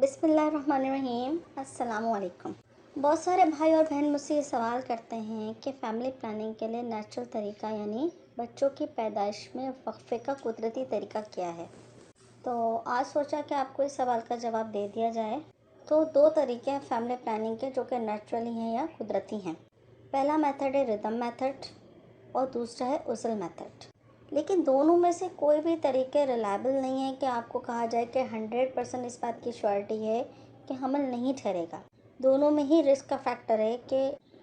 बिस्मिल्लाहिर्रहमानिर्रहीम। अस्सलामुअलैकुम। बहुत सारे भाई और बहन मुझसे ये सवाल करते हैं कि फ़ैमिली प्लानिंग के लिए नेचुरल तरीका यानी बच्चों की पैदाइश में वक्फे का कुदरती तरीका क्या है। तो आज सोचा कि आपको इस सवाल का जवाब दे दिया जाए। तो दो तरीके हैं फ़ैमिली प्लानिंग के जो कि नेचुरली हैं या कुदरती हैं। पहला मेथड है रिदम मेथड और दूसरा है उसल मेथड। लेकिन दोनों में से कोई भी तरीके रिलायबल नहीं है कि आपको कहा जाए कि 100% इस बात की श्योरिटी है कि हमल नहीं ठहरेगा। दोनों में ही रिस्क का फैक्टर है कि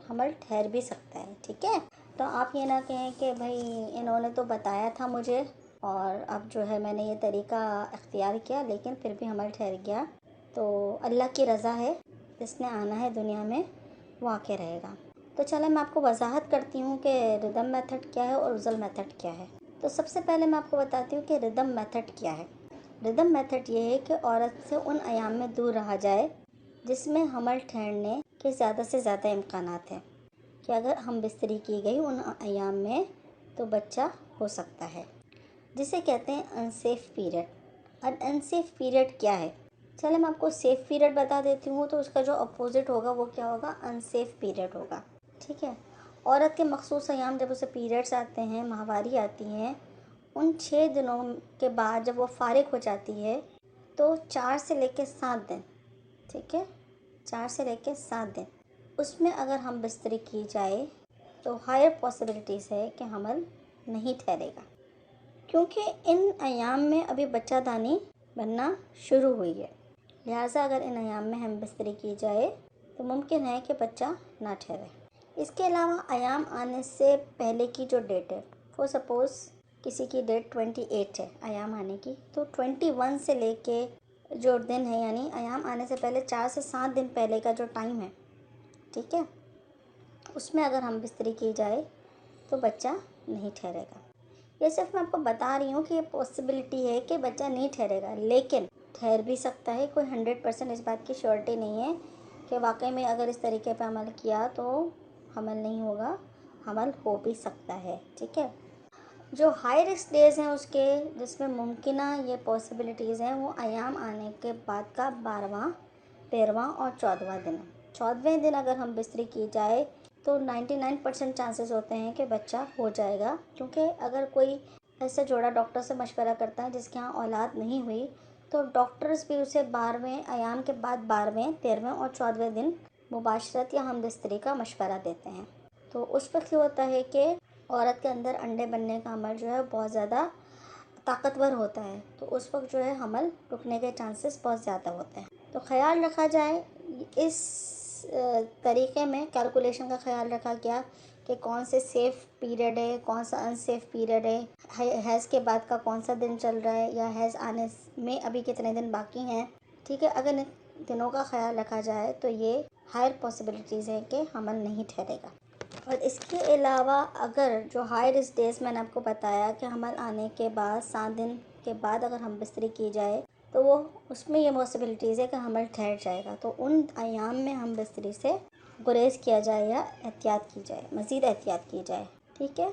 हमल ठहर भी सकता है। ठीक है, तो आप ये ना कहें कि भाई इन्होंने तो बताया था मुझे और अब जो है मैंने ये तरीका इख्तियार किया लेकिन फिर भी हमल ठहर गया। तो अल्लाह की रज़ा है, जिसने आना है दुनिया में वो आके रहेगा। तो चलो मैं आपको वजाहत करती हूँ कि रिदम मेथड क्या है और उज़ल मेथड क्या है। तो सबसे पहले मैं आपको बताती हूँ कि रिदम मेथड क्या है। रिदम मेथड ये है कि औरत से उन अयाम में दूर रहा जाए जिसमें हमल ठहरने के ज़्यादा से ज़्यादा इम्कानात हैं कि अगर हम बिस्तरी की गई उन अयाम में तो बच्चा हो सकता है, जिसे कहते हैं अनसेफ पीरियड। और अनसेफ पीरियड क्या है, चलो मैं आपको सेफ पीरियड बता देती हूँ। तो उसका जो अपोजिट होगा वो क्या होगा, अनसेफ पीरियड होगा। ठीक है, औरत के मखसूस अयाम जब उसे पीरियड्स आते हैं, माहवारी आती हैं, उन 6 दिनों के बाद जब वो फारिग हो जाती है तो 4 से लेकर 7 दिन, ठीक है, 4 से लेकर 7 दिन उसमें अगर हम बिस्तरी की जाए तो हायर पॉसिबिलिटीज़ है कि हमल नहीं ठहरेगा, क्योंकि इन अयाम में अभी बच्चादानी बनना शुरू हुई है। लिहाजा अगर इन अयाम में हम बिस्तरी की जाए तो मुमकिन है कि बच्चा ना ठहरे। इसके अलावा अयाम आने से पहले की जो डेट है, फॉर सपोज़ किसी की डेट 28 है अयाम आने की, तो 21 से लेके जो दिन है यानी अयाम आने से पहले 4 से 7 दिन पहले का जो टाइम है, ठीक है, उसमें अगर हम बिस्तरी की जाए तो बच्चा नहीं ठहरेगा। ये सिर्फ मैं आपको बता रही हूँ कि ये पॉसिबिलिटी है कि बच्चा नहीं ठहरेगा, लेकिन ठहर भी सकता है। कोई 100% इस बात की श्योरिटी नहीं है कि वाकई में अगर इस तरीके पर अमल किया तो हमल नहीं होगा, हमल हो भी सकता है। ठीक है, जो हाई रिस्क डेज़ हैं उसके जिसमें मुमकिना ये पॉसिबिलिटीज़ हैं वो अयाम आने के बाद का 12वां, 13वां और 14वां दिन है। 14वें दिन अगर हम बिस्तरी की जाए तो 99% चांसेस होते हैं कि बच्चा हो जाएगा, क्योंकि अगर कोई ऐसा जोड़ा डॉक्टर से मशवरा करता है जिसके यहाँ औलाद नहीं हुई तो डॉक्टर्स भी उसे 12वें अयाम के बाद 12वें, 13वें और 14वें दिन मुबाशरत या हम बिस्तरी का मशवरा देते हैं। तो उस वक्त ये होता है कि औरत के अंदर अंडे बनने का अमल जो है बहुत ज़्यादा ताकतवर होता है, तो उस वक्त जो है हमल रुकने के चांसेस बहुत ज़्यादा होते हैं। तो ख्याल रखा जाए इस तरीके में, कैलकुलेशन का ख्याल रखा गया कि कौन से सेफ़ पीरियड है, कौन सा अनसेफ पीरियड है, हैज़ के बाद का कौन सा दिन चल रहा है या हैज़ आने में अभी कितने दिन बाकी हैं। ठीक है, अगर इन दिनों का ख्याल रखा जाए तो ये हायर पॉसिबिलिटीज़ है कि हमल नहीं ठहरेगा। और इसके अलावा अगर जो हाई रिस्क डेज़ मैंने आपको बताया कि हमल आने के बाद 7 दिन के बाद अगर हम बिस्तरी की जाए तो वो उसमें ये पॉसिबिलिटीज़ है कि हमल ठहर जाएगा, तो उन अयाम में हम बिस्तरी से गुरेज़ किया जाए या एहतियात की जाए, मज़ीद एहतियात की जाए। ठीक है,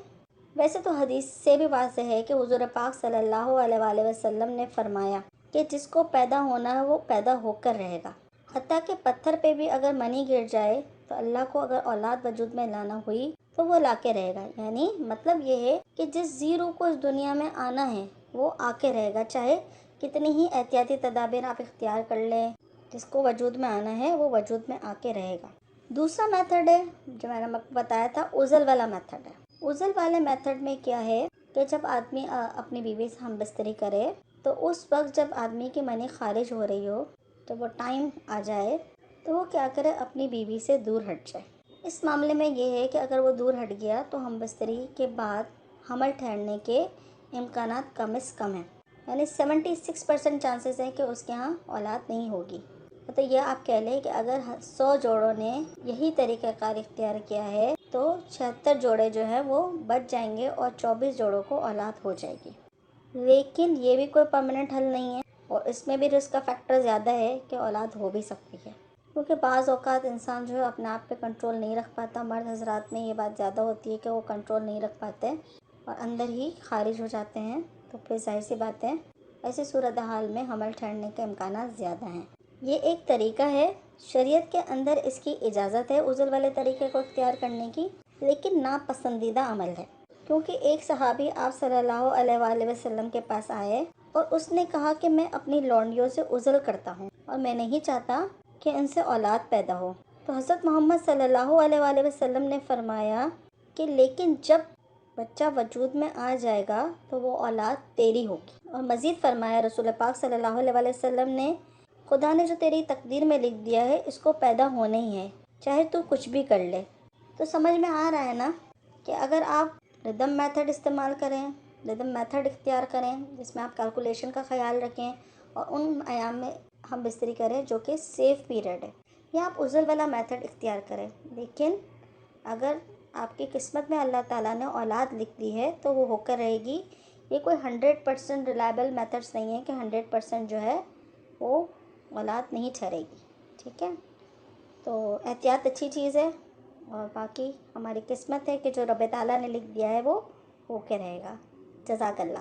वैसे तो हदीस से भी वाज़ेह है कि हुज़ूर पाक सल्लल्लाहु अलैहि वसल्लम ने फरमाया कि जिसको पैदा होना है वो पैदा होकर रहेगा। हत्ता कि पत्थर पे भी अगर मनी गिर जाए तो अल्लाह को अगर औलाद वजूद में लाना हुई तो वो लाके रहेगा। यानी मतलब ये है कि जिस ज़ीरो को इस दुनिया में आना है वो आके रहेगा, चाहे कितनी ही एहतियाती तदाबीर आप इख्तियार कर लें, जिसको वजूद में आना है वो वजूद में आके रहेगा। दूसरा मेथड है जो मैंने बताया था, उज़ल वाला मेथड है। उज़ल वाले मेथड में क्या है कि जब आदमी अपनी बीवी से हम बिस्तरी करे तो उस वक्त जब आदमी की मनी खारिज हो रही हो, तो वो टाइम आ जाए तो वो क्या करे, अपनी बीवी से दूर हट जाए। इस मामले में ये है कि अगर वो दूर हट गया तो हम बिस्तरी के बाद हमल ठहरने के इम्कानात कम से कम हैं, यानी 76% चांसेस हैं कि उसके यहाँ औलाद नहीं होगी। तो ये आप कह लें कि अगर 100 जोड़ों ने यही तरीक़ाकार इख्तियार किया है तो 76 जोड़े जो है वो बच जाएंगे और 24 जोड़ों को औलाद हो जाएगी। लेकिन ये भी कोई परमानेंट हल नहीं है और इसमें भी रिस्क का फैक्टर ज़्यादा है कि औलाद हो भी सकती है, क्योंकि बाज़ औक़ात इंसान जो है अपने आप पे कंट्रोल नहीं रख पाता। मर्द हज़रात में ये बात ज़्यादा होती है कि वो कंट्रोल नहीं रख पाते और अंदर ही खारिज हो जाते हैं। तो फिर ज़ाहिर सी बात है ऐसी सूरत हाल में हमल ठहरने के इम्कानात ज़्यादा हैं। ये एक तरीका है, शरीयत के अंदर इसकी इजाज़त है उज़ल वाले तरीके को इख्तियार करने की, लेकिन नापसंदीदा अमल है। क्योंकि एक सहाबी आप सल्लल्लाहु अलैहि वसल्लम के पास आए और उसने कहा कि मैं अपनी लौंडियों से उज़ल करता हूँ और मैं नहीं चाहता कि इनसे औलाद पैदा हो। तो हज़रत मोहम्मद सल्लल्लाहु अलैहि वसल्लम ने फरमाया कि लेकिन जब बच्चा वजूद में आ जाएगा तो वो औलाद तेरी होगी। और मज़ीद फरमाया रसूल पाक सल्लल्लाहु अलैहि वसल्लम ने, खुदा ने जो तेरी तकदीर में लिख दिया है इसको पैदा होना ही है, चाहे तू कुछ भी कर ले। तो समझ में आ रहा है ना कि अगर आप रिदम मेथड इस्तेमाल करें, रिदम मेथड इख्तियार करें जिसमें आप कैलकुलेशन का ख्याल रखें और उन अयाम में हम बिस्तरी करें जो कि सेफ़ पीरियड है, या आप उज़ल वाला मेथड इख्तियार करें। लेकिन अगर आपकी किस्मत में अल्लाह ताला ने औलाद लिख दी है तो वो होकर रहेगी। ये कोई 100% रिलायबल मेथड्स नहीं है कि 100% जो है वो औलाद नहीं ठहरेगी। ठीक है, तो एहतियात अच्छी चीज़ है और बाकी हमारी किस्मत है कि जो रब ताला ने लिख दिया है वो होके रहेगा। जज़ाकल्लाह।